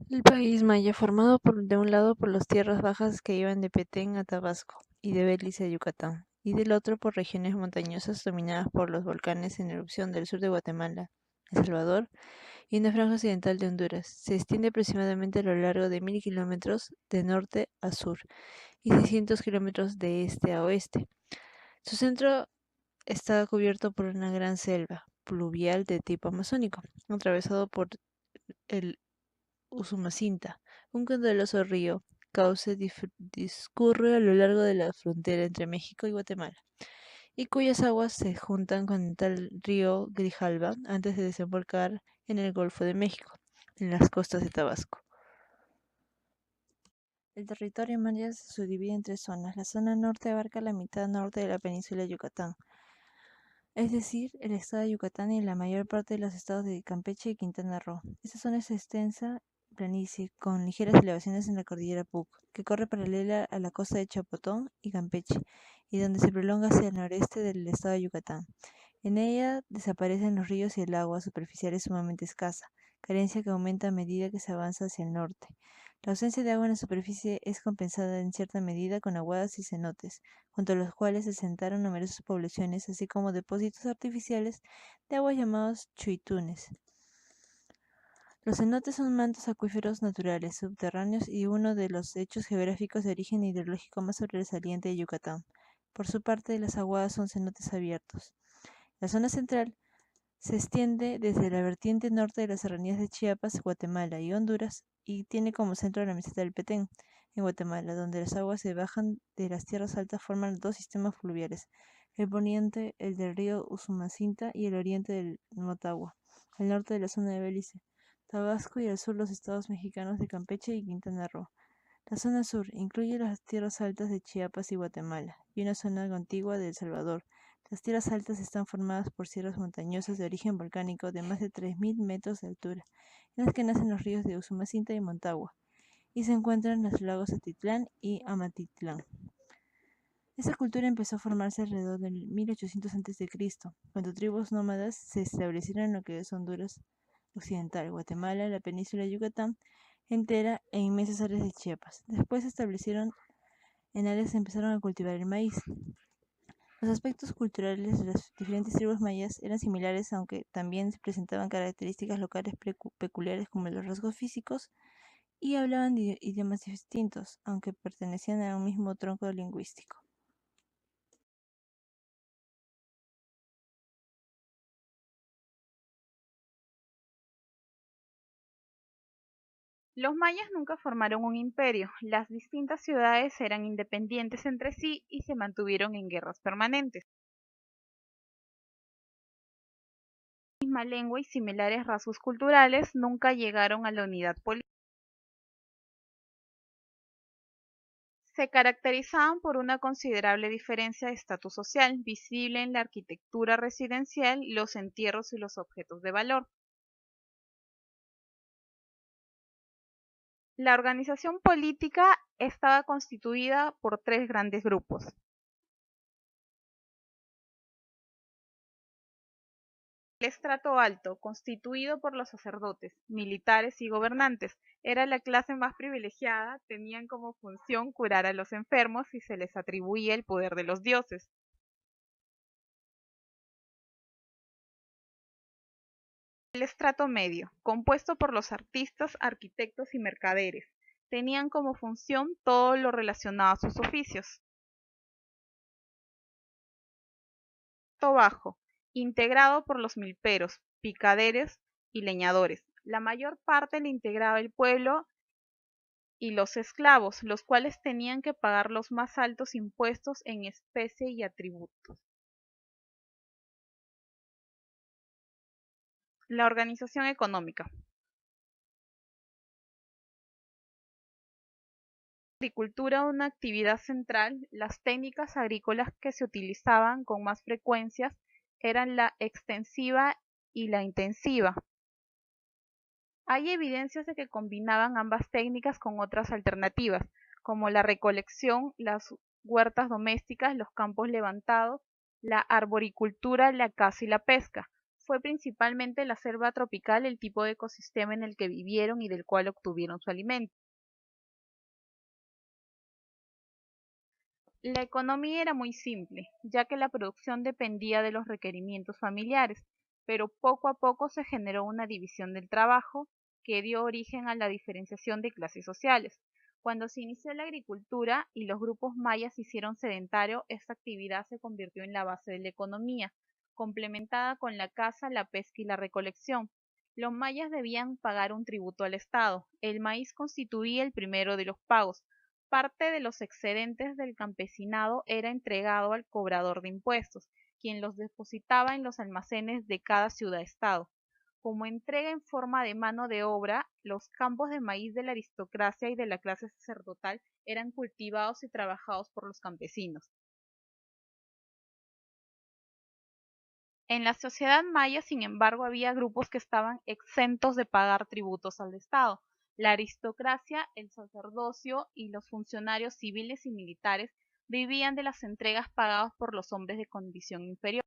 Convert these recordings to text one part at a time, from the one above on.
El país maya, formado de un lado por las tierras bajas que iban de Petén a Tabasco y de Belice a Yucatán, y del otro por regiones montañosas dominadas por los volcanes en erupción del sur de Guatemala, El Salvador y una franja occidental de Honduras, se extiende aproximadamente a lo largo de 1000 kilómetros de norte a sur y 600 kilómetros de este a oeste. Su centro está cubierto por una gran selva pluvial de tipo amazónico, atravesado por el Usumacinta, un caudaloso río cauce discurre a lo largo de la frontera entre México y Guatemala, y cuyas aguas se juntan con el tal río Grijalba antes de desembocar en el Golfo de México, en las costas de Tabasco. El territorio maya se subdivide en tres zonas. La zona norte abarca la mitad norte de la península de Yucatán, es decir, el estado de Yucatán y la mayor parte de los estados de Campeche y Quintana Roo. Esta zona es extensa planicie con ligeras elevaciones en la cordillera Puc, que corre paralela a la costa de Chapotón y Campeche, y donde se prolonga hacia el noreste del estado de Yucatán. En ella desaparecen los ríos y el agua superficial es sumamente escasa, carencia que aumenta a medida que se avanza hacia el norte. La ausencia de agua en la superficie es compensada en cierta medida con aguadas y cenotes, junto a los cuales se asentaron numerosas poblaciones, así como depósitos artificiales de agua llamados chuitunes. Los cenotes son mantos acuíferos naturales, subterráneos y uno de los hechos geográficos de origen hidrológico más sobresaliente de Yucatán. Por su parte, las aguadas son cenotes abiertos. La zona central se extiende desde la vertiente norte de las serranías de Chiapas, Guatemala y Honduras y tiene como centro la meseta del Petén, en Guatemala, donde las aguas se bajan de las tierras altas forman dos sistemas fluviales, el poniente el del río Usumacinta y el oriente del Motagua, al norte de la zona de Belice, Tabasco y al sur los estados mexicanos de Campeche y Quintana Roo. La zona sur incluye las tierras altas de Chiapas y Guatemala y una zona contigua de El Salvador. Las tierras altas están formadas por sierras montañosas de origen volcánico de más de 3000 metros de altura, en las que nacen los ríos de Usumacinta y Montagua, y se encuentran los lagos Atitlán y Amatitlán. Esta cultura empezó a formarse alrededor del 1800 a.C., cuando tribus nómadas se establecieron en lo que es Honduras Occidental, Guatemala, la península de Yucatán entera e inmensas áreas de Chiapas. Después se establecieron en áreas que empezaron a cultivar el maíz. Los aspectos culturales de las diferentes tribus mayas eran similares, aunque también presentaban características locales peculiares como los rasgos físicos y hablaban idiomas distintos, aunque pertenecían a un mismo tronco lingüístico. Los mayas nunca formaron un imperio, las distintas ciudades eran independientes entre sí y se mantuvieron en guerras permanentes. La misma lengua y similares rasgos culturales nunca llegaron a la unidad política. Se caracterizaban por una considerable diferencia de estatus social, visible en la arquitectura residencial, los entierros y los objetos de valor. La organización política estaba constituida por tres grandes grupos. El estrato alto, constituido por los sacerdotes, militares y gobernantes, era la clase más privilegiada, tenían como función curar a los enfermos y se les atribuía el poder de los dioses. El estrato medio, compuesto por los artistas, arquitectos y mercaderes, tenían como función todo lo relacionado a sus oficios. Estrato bajo, integrado por los milperos, picaderes y leñadores. La mayor parte la integraba el pueblo y los esclavos, los cuales tenían que pagar los más altos impuestos en especie y atributos. La organización económica. La agricultura una actividad central, las técnicas agrícolas que se utilizaban con más frecuencias eran la extensiva y la intensiva. Hay evidencias de que combinaban ambas técnicas con otras alternativas, como la recolección, las huertas domésticas, los campos levantados, la arboricultura, la caza y la pesca. fue principalmente la selva tropical el tipo de ecosistema en el que vivieron y del cual obtuvieron su alimento. La economía era muy simple, ya que la producción dependía de los requerimientos familiares, pero poco a poco se generó una división del trabajo que dio origen a la diferenciación de clases sociales. Cuando se inició la agricultura y los grupos mayas se hicieron sedentarios, esta actividad se convirtió en la base de la economía, complementada con la caza, la pesca y la recolección. Los mayas debían pagar un tributo al Estado. El maíz constituía el primero de los pagos. Parte de los excedentes del campesinado era entregado al cobrador de impuestos, quien los depositaba en los almacenes de cada ciudad-estado. Como entrega en forma de mano de obra, los campos de maíz de la aristocracia y de la clase sacerdotal eran cultivados y trabajados por los campesinos. En la sociedad maya, sin embargo, había grupos que estaban exentos de pagar tributos al Estado. La aristocracia, el sacerdocio y los funcionarios civiles y militares vivían de las entregas pagadas por los hombres de condición inferior.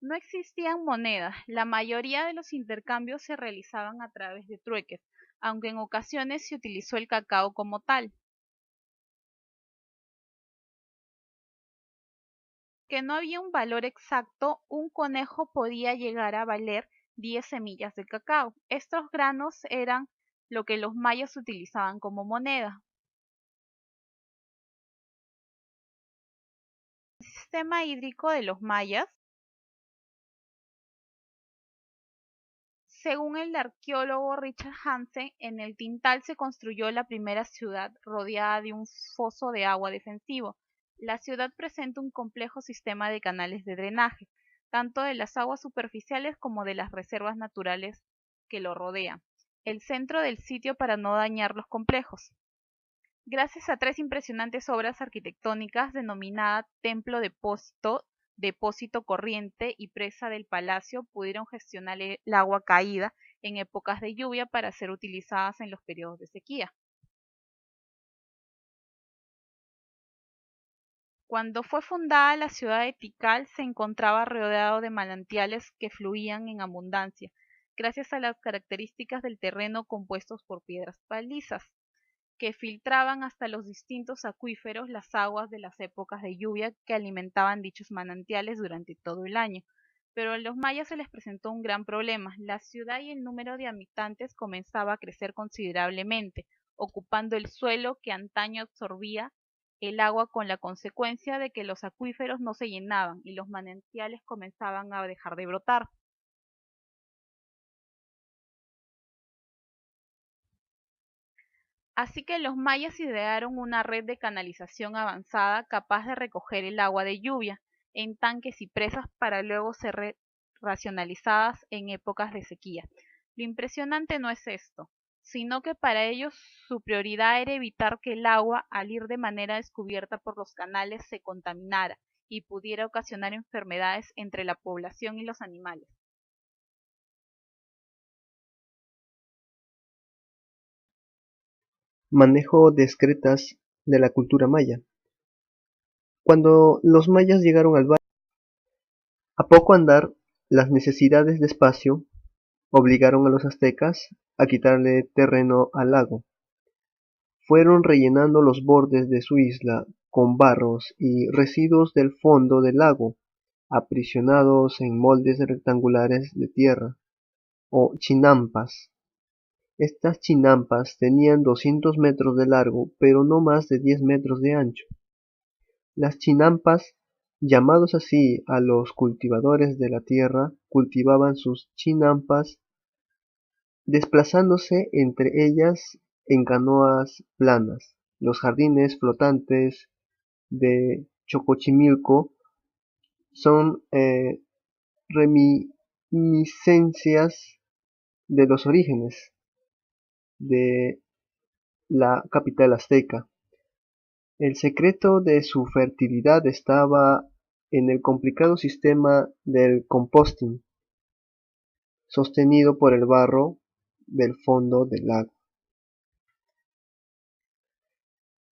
No existían monedas, la mayoría de los intercambios se realizaban a través de trueques, aunque en ocasiones se utilizó el cacao como tal. Que no había un valor exacto, un conejo podía llegar a valer 10 semillas de cacao. Estos granos eran lo que los mayas utilizaban como moneda. El sistema hídrico de los mayas, según el arqueólogo Richard Hansen, en el Tintal se construyó la primera ciudad rodeada de un foso de agua defensivo. La ciudad presenta un complejo sistema de canales de drenaje, tanto de las aguas superficiales como de las reservas naturales que lo rodean. El centro del sitio para no dañar los complejos. Gracias a tres impresionantes obras arquitectónicas denominada Templo Depósito, Depósito Corriente y Presa del Palacio, pudieron gestionar el agua caída en épocas de lluvia para ser utilizadas en los periodos de sequía. Cuando fue fundada la ciudad de Tikal se encontraba rodeado de manantiales que fluían en abundancia, gracias a las características del terreno compuestos por piedras palizas, que filtraban hasta los distintos acuíferos las aguas de las épocas de lluvia que alimentaban dichos manantiales durante todo el año. Pero a los mayas se les presentó un gran problema. La ciudad y el número de habitantes comenzaba a crecer considerablemente, ocupando el suelo que antaño absorbía el agua, con la consecuencia de que los acuíferos no se llenaban y los manantiales comenzaban a dejar de brotar. Así que los mayas idearon una red de canalización avanzada capaz de recoger el agua de lluvia en tanques y presas para luego ser racionalizadas en épocas de sequía. Lo impresionante no es esto, sino que para ellos su prioridad era evitar que el agua, al ir de manera descubierta por los canales, se contaminara y pudiera ocasionar enfermedades entre la población y los animales. Manejo de excretas de la cultura maya. Cuando los mayas llegaron al valle, a poco andar, las necesidades de espacio obligaron a los aztecas a quitarle terreno al lago. Fueron rellenando los bordes de su isla con barros y residuos del fondo del lago, aprisionados en moldes rectangulares de tierra, o chinampas. Estas chinampas tenían 200 metros de largo, pero no más de 10 metros de ancho. Las chinampas, llamados así a los cultivadores de la tierra, cultivaban sus chinampas desplazándose entre ellas en canoas planas. Los jardines flotantes de Chocochimilco son reminiscencias de los orígenes de la capital azteca. El secreto de su fertilidad estaba en el complicado sistema del composting, sostenido por el barro del fondo del lago.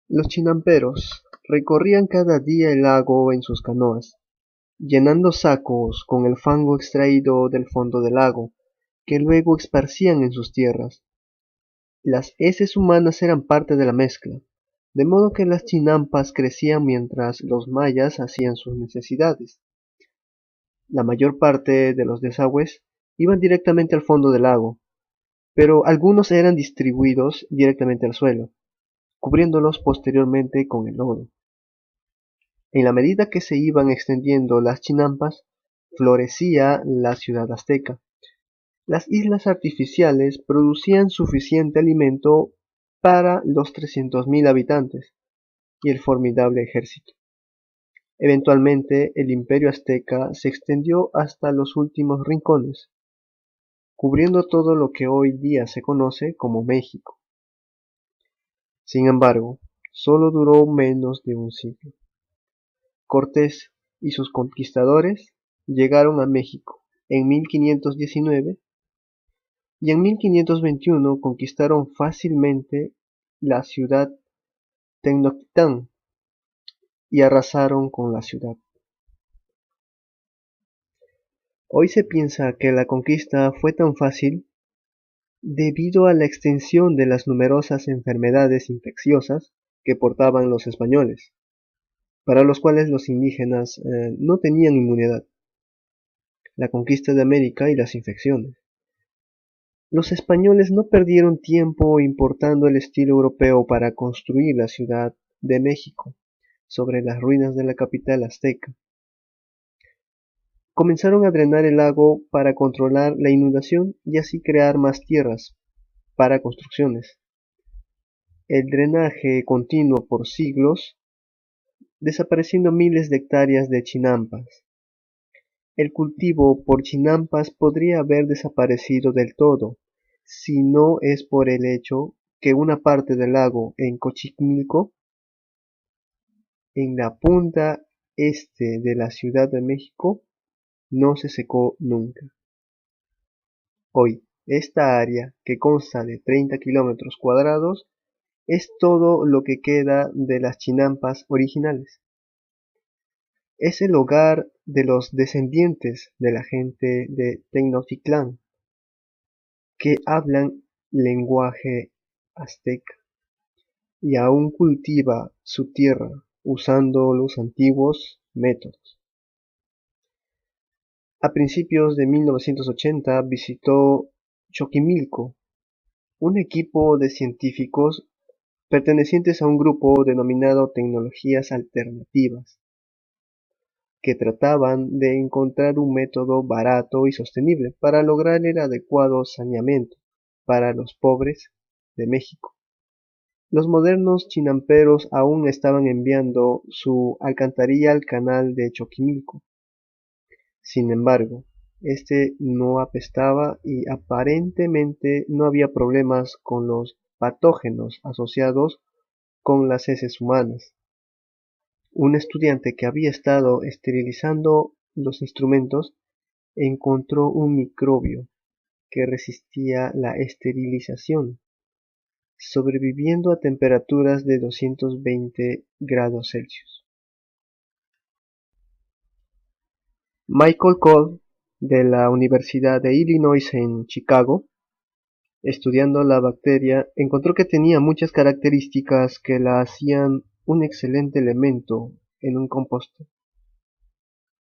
Los chinamperos recorrían cada día el lago en sus canoas, llenando sacos con el fango extraído del fondo del lago, que luego esparcían en sus tierras. Las heces humanas eran parte de la mezcla, de modo que las chinampas crecían mientras los mayas hacían sus necesidades. La mayor parte de los desagües iban directamente al fondo del lago, pero algunos eran distribuidos directamente al suelo, cubriéndolos posteriormente con el lodo. En la medida que se iban extendiendo las chinampas, florecía la ciudad azteca. Las islas artificiales producían suficiente alimento para los 300.000 habitantes y el formidable ejército. Eventualmente, el imperio azteca se extendió hasta los últimos rincones, cubriendo todo lo que hoy día se conoce como México. Sin embargo, solo duró menos de un siglo. Cortés y sus conquistadores llegaron a México en 1519 y en 1521 conquistaron fácilmente la ciudad Tenochtitlan y arrasaron con la ciudad. Hoy se piensa que la conquista fue tan fácil debido a la extensión de las numerosas enfermedades infecciosas que portaban los españoles, para los cuales los indígenas no tenían inmunidad. La conquista de América y las infecciones. Los españoles no perdieron tiempo importando el estilo europeo para construir la Ciudad de México sobre las ruinas de la capital azteca. Comenzaron a drenar el lago para controlar la inundación y así crear más tierras para construcciones. El drenaje continuó por siglos, desapareciendo miles de hectáreas de chinampas. El cultivo por chinampas podría haber desaparecido del todo, si no es por el hecho que una parte del lago en Xochimilco, en la punta este de la Ciudad de México, no se secó nunca. Hoy, esta área, que consta de 30 kilómetros cuadrados, es todo lo que queda de las chinampas originales. Es el hogar de los descendientes de la gente de Tenochtitlán, que hablan lenguaje azteca y aún cultiva su tierra usando los antiguos métodos. A principios de 1980 visitó Xochimilco un equipo de científicos pertenecientes a un grupo denominado Tecnologías Alternativas, que trataban de encontrar un método barato y sostenible para lograr el adecuado saneamiento para los pobres de México. Los modernos chinamperos aún estaban enviando su alcantarilla al canal de Xochimilco. Sin embargo, este no apestaba y aparentemente no había problemas con los patógenos asociados con las heces humanas. Un estudiante que había estado esterilizando los instrumentos encontró un microbio que resistía la esterilización, sobreviviendo a temperaturas de 220 grados Celsius. Michael Cole, de la Universidad de Illinois en Chicago, estudiando la bacteria, encontró que tenía muchas características que la hacían un excelente elemento en un composto.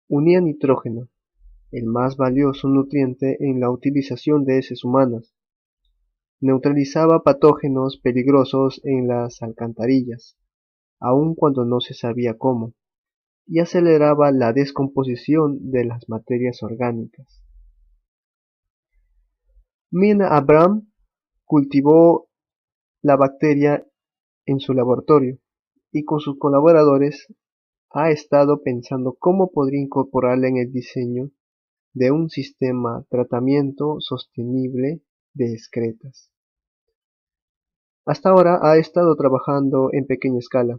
Unía nitrógeno, el más valioso nutriente en la utilización de heces humanas. Neutralizaba patógenos peligrosos en las alcantarillas, aun cuando no se sabía cómo, y aceleraba la descomposición de las materias orgánicas. Mina Abraham cultivó la bacteria en su laboratorio y con sus colaboradores ha estado pensando cómo podría incorporarla en el diseño de un sistema tratamiento sostenible de excretas. Hasta ahora ha estado trabajando en pequeña escala,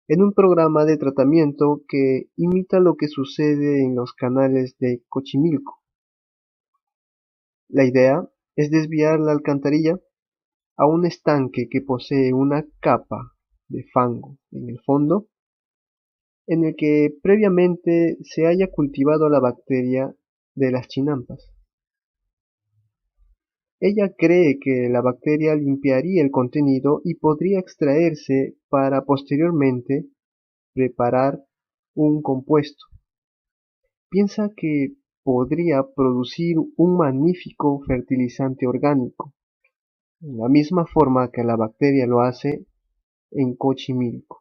en un programa de tratamiento que imita lo que sucede en los canales de Xochimilco. La idea es desviar la alcantarilla a un estanque que posee una capa de fango en el fondo, en el que previamente se haya cultivado la bacteria de las chinampas. Ella cree que la bacteria limpiaría el contenido y podría extraerse para posteriormente preparar un compuesto. Piensa que podría producir un magnífico fertilizante orgánico, de la misma forma que la bacteria lo hace en Xochimilco.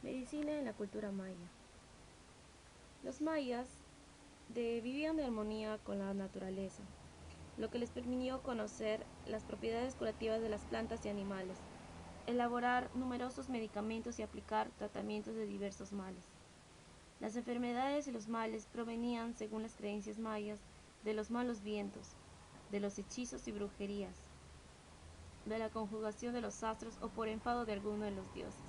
Medicina en la cultura maya. Los mayas vivían de armonía con la naturaleza, lo que les permitió conocer las propiedades curativas de las plantas y animales, elaborar numerosos medicamentos y aplicar tratamientos de diversos males. Las enfermedades y los males provenían, según las creencias mayas, de los malos vientos, de los hechizos y brujerías, de la conjugación de los astros o por enfado de alguno de los dioses.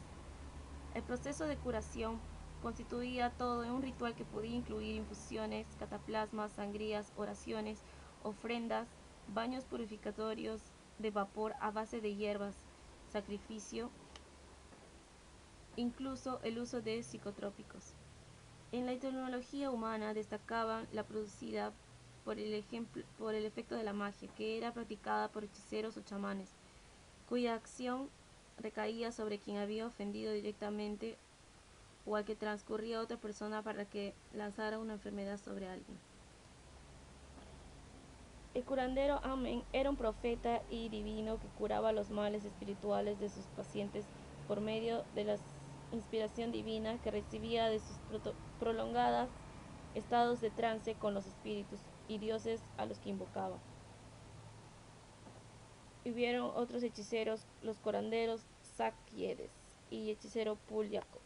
El proceso de curación constituía todo en un ritual que podía incluir infusiones, cataplasmas, sangrías, oraciones, ofrendas, baños purificatorios de vapor a base de hierbas, sacrificio, incluso el uso de psicotrópicos. En la etnología humana destacaban la producida por el efecto de la magia, que era practicada por hechiceros o chamanes, cuya acción recaía sobre quien había ofendido directamente o al que transcurría otra persona para que lanzara una enfermedad sobre alguien. El curandero Amen era un profeta y divino que curaba los males espirituales de sus pacientes por medio de la inspiración divina que recibía de sus prolongados estados de trance con los espíritus y dioses a los que invocaba. Hubieron otros hechiceros, los curanderos Sakyedes y hechicero Pulyako,